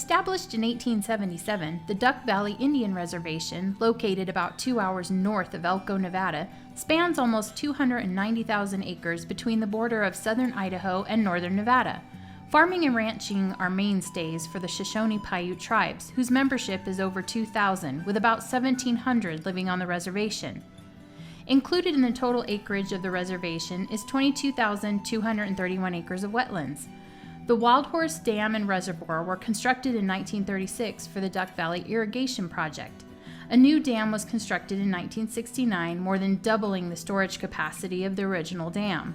Established in 1877, the Duck Valley Indian Reservation, located about 2 hours north of Elko, Nevada, spans almost 290,000 acres between the border of southern Idaho and northern Nevada. Farming and ranching are mainstays for the Shoshone-Paiute tribes, whose membership is over 2,000, with about 1,700 living on the reservation. Included in the total acreage of the reservation is 22,231 acres of wetlands. The Wild Horse Dam and Reservoir were constructed in 1936 for the Duck Valley Irrigation project. A new dam was constructed in 1969, more than doubling the storage capacity of the original dam.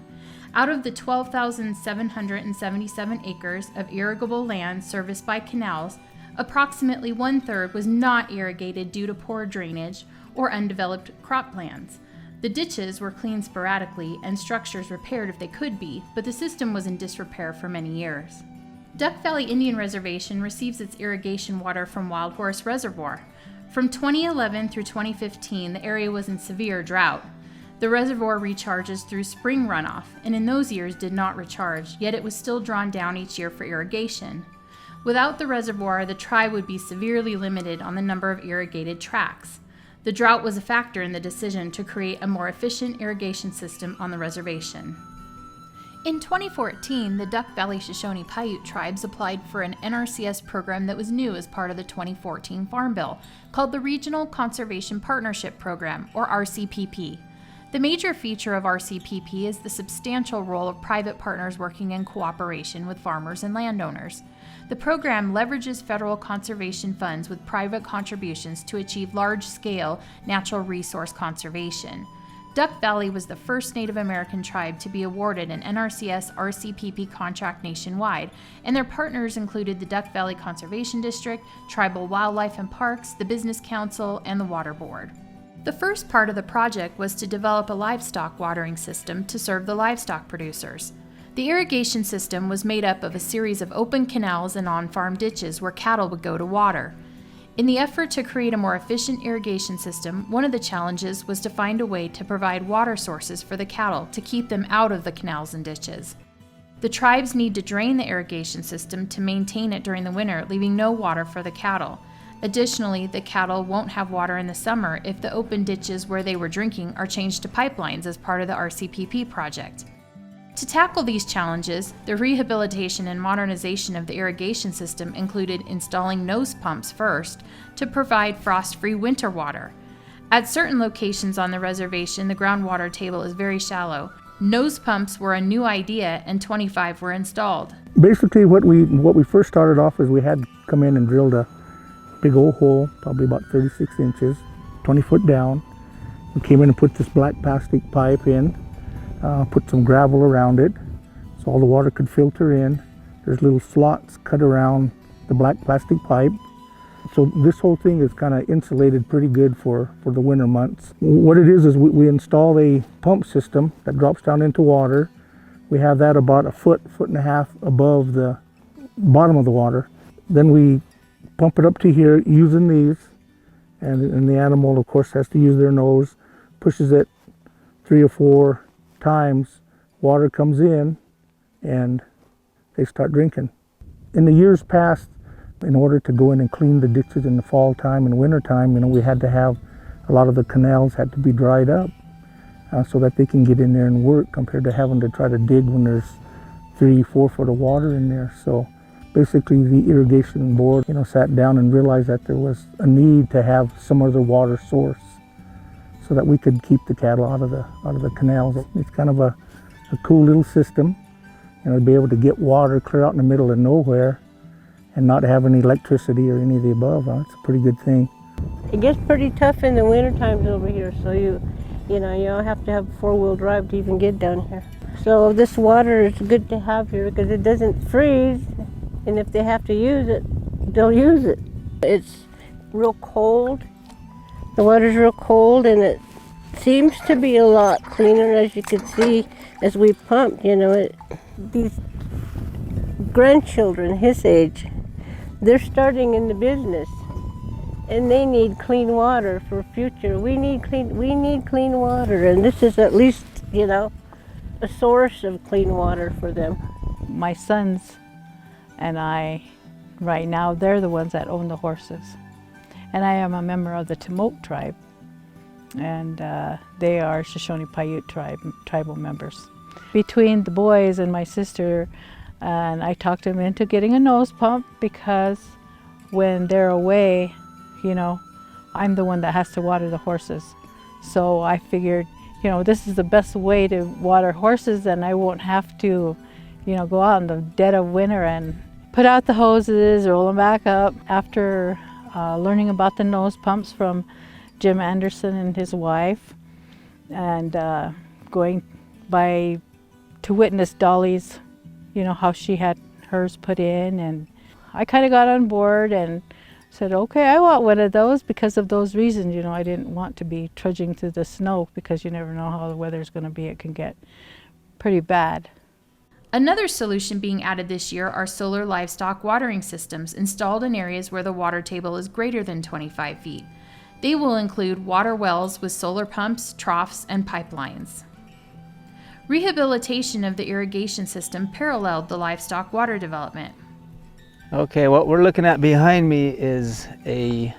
Out of the 12,777 acres of irrigable land serviced by canals, approximately one-third was not irrigated due to poor drainage or undeveloped croplands. The ditches were cleaned sporadically and structures repaired if they could be, but the system was in disrepair for many years. Duck Valley Indian Reservation receives its irrigation water from Wild Horse Reservoir. From 2011 through 2015, the area was in severe drought. The reservoir recharges through spring runoff, and in those years did not recharge, yet it was still drawn down each year for irrigation. Without the reservoir, the tribe would be severely limited on the number of irrigated tracts. The drought was a factor in the decision to create a more efficient irrigation system on the reservation. In 2014, the Duck Valley Shoshone-Paiute tribes applied for an NRCS program that was new as part of the 2014 Farm Bill, called the Regional Conservation Partnership Program, or RCPP. The major feature of RCPP is the substantial role of private partners working in cooperation with farmers and landowners. The program leverages federal conservation funds with private contributions to achieve large-scale natural resource conservation. Duck Valley was the first Native American tribe to be awarded an NRCS RCPP contract nationwide, and their partners included the Duck Valley Conservation District, Tribal Wildlife and Parks, the Business Council, and the Water Board. The first part of the project was to develop a livestock watering system to serve the livestock producers. The irrigation system was made up of a series of open canals and on-farm ditches where cattle would go to water. In the effort to create a more efficient irrigation system, one of the challenges was to find a way to provide water sources for the cattle to keep them out of the canals and ditches. The tribes need to drain the irrigation system to maintain it during the winter, leaving no water for the cattle. Additionally, the cattle won't have water in the summer if the open ditches where they were drinking are changed to pipelines as part of the RCPP project. To tackle these challenges, the rehabilitation and modernization of the irrigation system included installing nose pumps first to provide frost-free winter water. At certain locations on the reservation, the groundwater table is very shallow. Nose pumps were a new idea and 25 were installed. Basically what we first started off is we had come in and drilled a big old hole, probably about 36 inches, 20 foot down. We came in and put this black plastic pipe in. Put some gravel around it so all the water could filter in. There's little slots cut around the black plastic pipe. So this whole thing is kind of insulated pretty good for the winter months. What it is we install a pump system that drops down into water. We have that about a foot and a half above the bottom of the water. Then we pump it up to here using these, and the animal of course has to use their nose, pushes it 3 or 4 times, water comes in and they start drinking. In the years past, in order to go in and clean the ditches in the fall time and winter time, we had to have a lot of the canals had to be dried up so that they can get in there and work, compared to having to try to dig when there's 3-4 foot of water in there. So basically the irrigation board sat down and realized that there was a need to have some other water source so that we could keep the cattle out of the canals. It's kind of a cool little system, to be able to get water clear out in the middle of nowhere and not have any electricity or any of the above. It's a pretty good thing. It gets pretty tough in the winter times over here, so you have to have 4-wheel drive to even get down here. So this water is good to have here because it doesn't freeze, and if they have to use it, they'll use it. It's real cold. The water's real cold, and it seems to be a lot cleaner, as you can see as we pump. These grandchildren his age, they're starting in the business, and they need clean water for future. We need clean water, and this is at least a source of clean water for them. My sons and I right now they're the ones that own the horses. And I am a member of the Timok tribe, and they are Shoshone-Paiute tribal members. Between the boys and my sister, and I talked them into getting a nose pump because when they're away, you know, I'm the one that has to water the horses. So I figured, you know, this is the best way to water horses, and I won't have to, you know, go out in the dead of winter and put out the hoses, roll them back up. After learning about the nose pumps from Jim Anderson and his wife, and going by to witness Dolly's, you know, how she had hers put in, and I kind of got on board and said, okay, I want one of those because of those reasons. You know, I didn't want to be trudging through the snow because you never know how the weather's going to be. It can get pretty bad. Another solution being added this year are solar livestock watering systems installed in areas where the water table is greater than 25 feet. They will include water wells with solar pumps, troughs, and pipelines. Rehabilitation of the irrigation system paralleled the livestock water development. Okay, what we're looking at behind me is a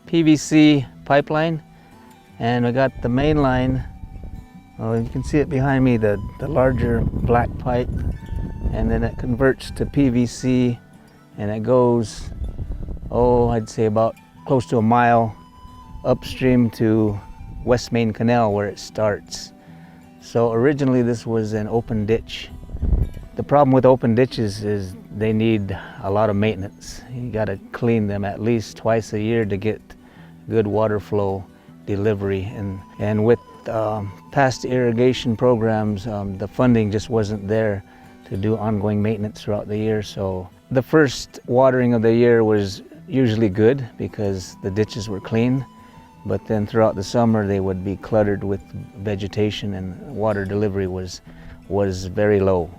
PVC pipeline, and we got the main line. Well, you can see it behind me, the larger black pipe, and then it converts to PVC, and it goes, I'd say about close to a mile upstream to West Main Canal where it starts. So originally this was an open ditch. The problem with open ditches is they need a lot of maintenance. You got to clean them at least twice a year to get good water flow delivery. And with past irrigation programs, the funding just wasn't there to do ongoing maintenance throughout the year. So the first watering of the year was usually good because the ditches were clean. But then throughout the summer they would be cluttered with vegetation, and water delivery was very low.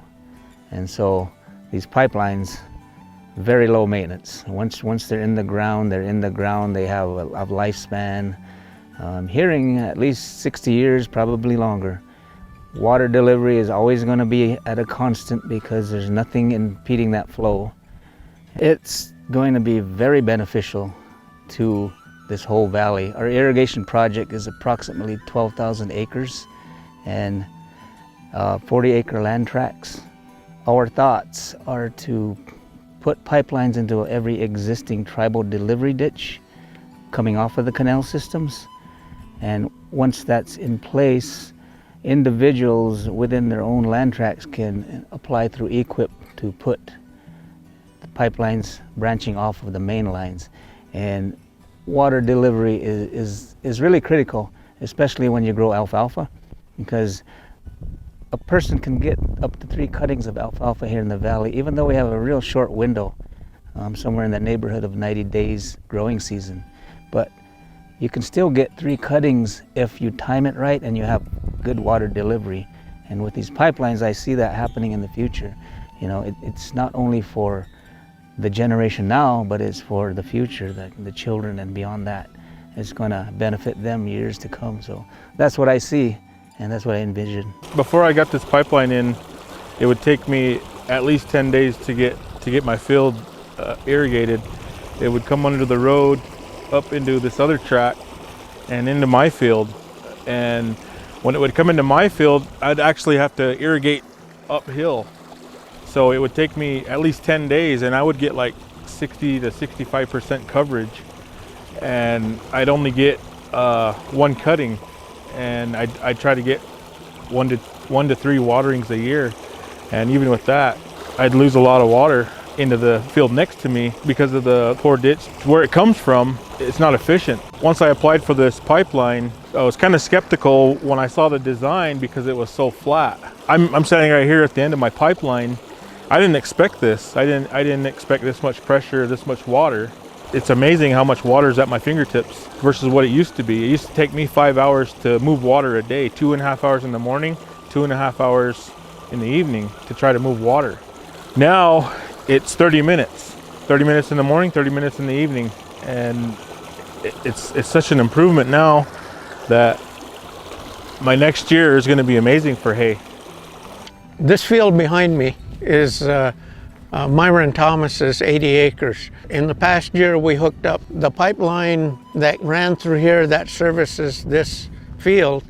And so these pipelines, very low maintenance. Once they're in the ground, they're in the ground. They have a lifespan. Hearing at least 60 years, probably longer. Water delivery is always going to be at a constant because there's nothing impeding that flow. It's going to be very beneficial to this whole valley. Our irrigation project is approximately 12,000 acres and 40-acre land tracts. Our thoughts are to put pipelines into every existing tribal delivery ditch coming off of the canal systems. And once that's in place, individuals within their own land tracts can apply through EQIP to put the pipelines branching off of the main lines. And water delivery is really critical, especially when you grow alfalfa, because a person can get up to 3 cuttings of alfalfa here in the valley, even though we have a real short window, somewhere in the neighborhood of 90 days growing season. But you can still get 3 cuttings if you time it right and you have good water delivery. And with these pipelines, I see that happening in the future. You know, it's not only for the generation now, but it's for the future, the children and beyond that. It's going to benefit them years to come. So that's what I see, and that's what I envision. Before I got this pipeline in, it would take me at least 10 days to get my field irrigated. It would come under the road, up into this other track, and into my field. And when it would come into my field, I'd actually have to irrigate uphill. So it would take me at least 10 days, and I would get like 60 to 65% coverage. And I'd only get 1 cutting, and I'd try to get 1 to 3 waterings a year. And even with that, I'd lose a lot of water into the field next to me because of the poor ditch. Where it comes from, it's not efficient. Once I applied for this pipeline, I was kind of skeptical when I saw the design because it was so flat. I'm standing right here at the end of my pipeline. I didn't expect this. I didn't expect this much pressure, this much water. It's amazing how much water is at my fingertips versus what it used to be. It used to take me 5 hours to move water a day, 2.5 hours in the morning, 2.5 hours in the evening to try to move water. Now it's 30 minutes. 30 minutes in the morning, 30 minutes in the evening. And it's such an improvement now that my next year is going to be amazing for hay. This field behind me is Myron Thomas is 80 acres. In the past year, we hooked up the pipeline that ran through here that services this field,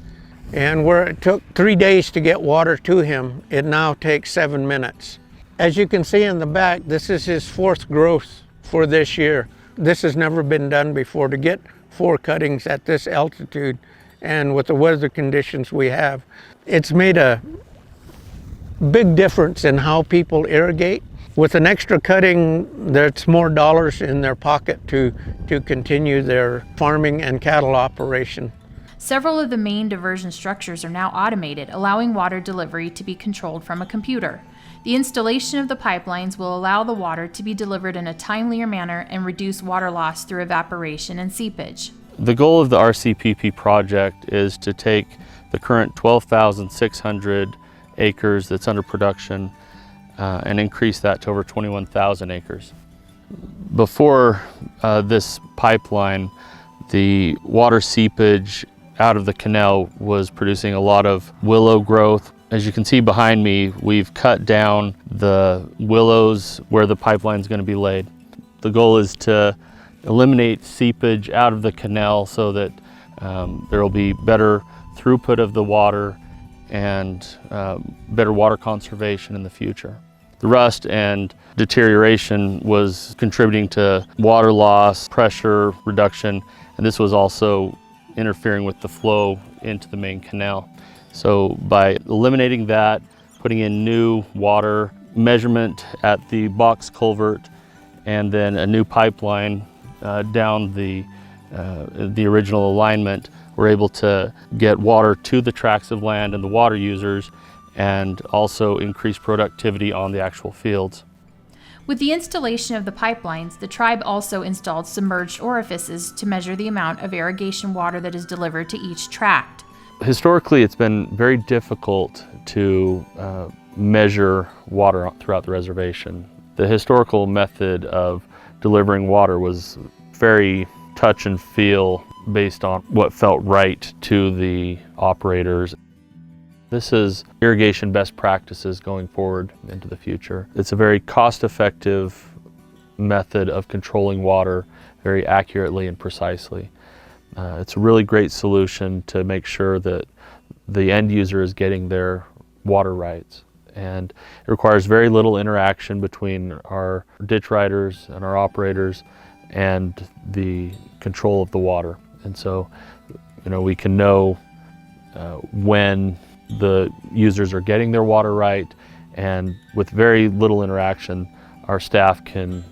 and where it took 3 days to get water to him, it now takes 7 minutes. As you can see in the back, this is his 4th growth for this year. This has never been done before. To get 4 cuttings at this altitude and with the weather conditions we have, it's made a big difference in how people irrigate. With an extra cutting, there's more dollars in their pocket to continue their farming and cattle operation. Several of the main diversion structures are now automated, allowing water delivery to be controlled from a computer. The installation of the pipelines will allow the water to be delivered in a timelier manner and reduce water loss through evaporation and seepage. The goal of the RCPP project is to take the current 12,600 acres that's under production and increase that to over 21,000 acres. Before this pipeline, the water seepage out of the canal was producing a lot of willow growth. As you can see behind me, we've cut down the willows where the pipeline is going to be laid. The goal is to eliminate seepage out of the canal so that there will be better throughput of the water and better water conservation in the future. The rust and deterioration was contributing to water loss, pressure reduction, and this was also interfering with the flow into the main canal. So by eliminating that, putting in new water measurement at the box culvert, and then a new pipeline down the original alignment, we're able to get water to the tracts of land and the water users, and also increase productivity on the actual fields. With the installation of the pipelines, the tribe also installed submerged orifices to measure the amount of irrigation water that is delivered to each tract. Historically, it's been very difficult to measure water throughout the reservation. The historical method of delivering water was very touch and feel based on what felt right to the operators. This is irrigation best practices going forward into the future. It's a very cost-effective method of controlling water very accurately and precisely. It's a really great solution to make sure that the end user is getting their water rights. And it requires very little interaction between our ditch riders and our operators and the control of the water. And so, we can know when the users are getting their water right, and with very little interaction, our staff can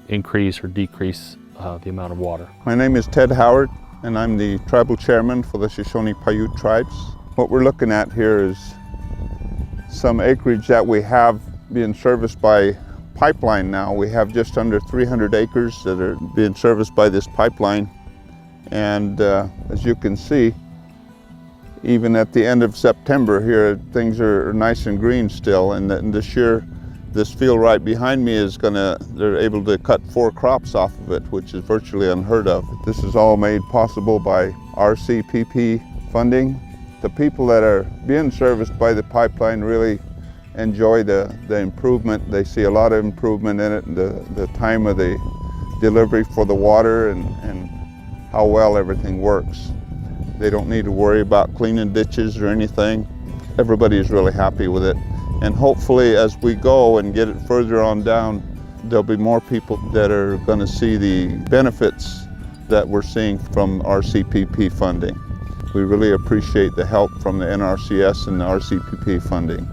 increase or decrease the amount of water. My name is Ted Howard, and I'm the tribal chairman for the Shoshone-Paiute tribes. What we're looking at here is some acreage that we have being serviced by pipeline now. We have just under 300 acres that are being serviced by this pipeline. And as you can see, even at the end of September here, things are nice and green still. And this year, this field right behind me is they're able to cut 4 crops off of it, which is virtually unheard of. This is all made possible by RCPP funding. The people that are being serviced by the pipeline really enjoy the improvement. They see a lot of improvement in it, the time of the delivery for the water and how well everything works. They don't need to worry about cleaning ditches or anything. Everybody is really happy with it. And hopefully as we go and get it further on down, there'll be more people that are going to see the benefits that we're seeing from RCPP funding. We really appreciate the help from the NRCS and the RCPP funding.